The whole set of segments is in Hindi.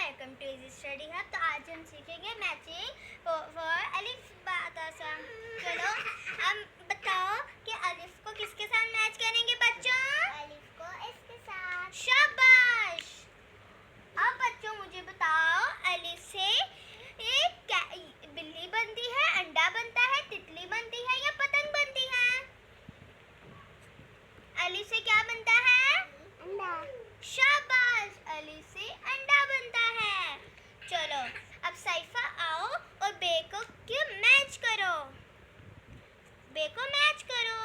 Welcome to easy study hub. तो आज हम सीखेंगे मैचिंग फॉर अलिफ बातासा। चलो अब बताओ कि अलिफ को किसके साथ मैच करेंगे बच्चों? अलिफ को इसके साथ। शाबाश। अब बच्चों मुझे बताओ अलिफ से क्या बिल्ली बनती है, अंडा बनता है, तितली बनती है या पतंग बनती है? अलिफ से क्या बनता है? अंडा। शाबाश, अलिफ से अंडा बनता है। चलो अब साइफा आओ और बे को क्यों मैच करो, बे को मैच करो।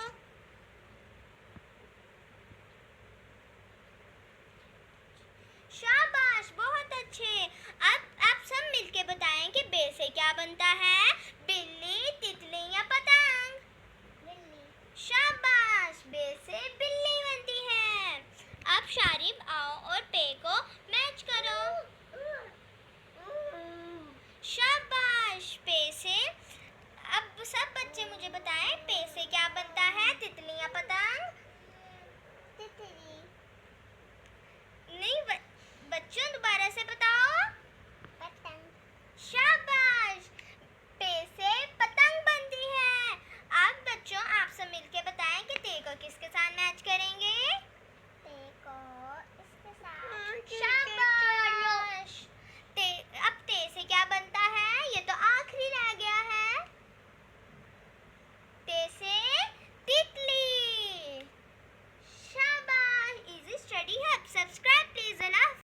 शाबाश, बहुत अच्छे। अब आप सब मिलके बताएं कि बे से क्या बनता है, बिल्ली, तितली या पतंग? बिल्ली। शाबाश, बे से बिल्ली बनती है। अब शारिब आओ और पे को मैच करो। शाबाश, पे से। अब सब बच्चे मुझे बताएं पे से क्या बनता है,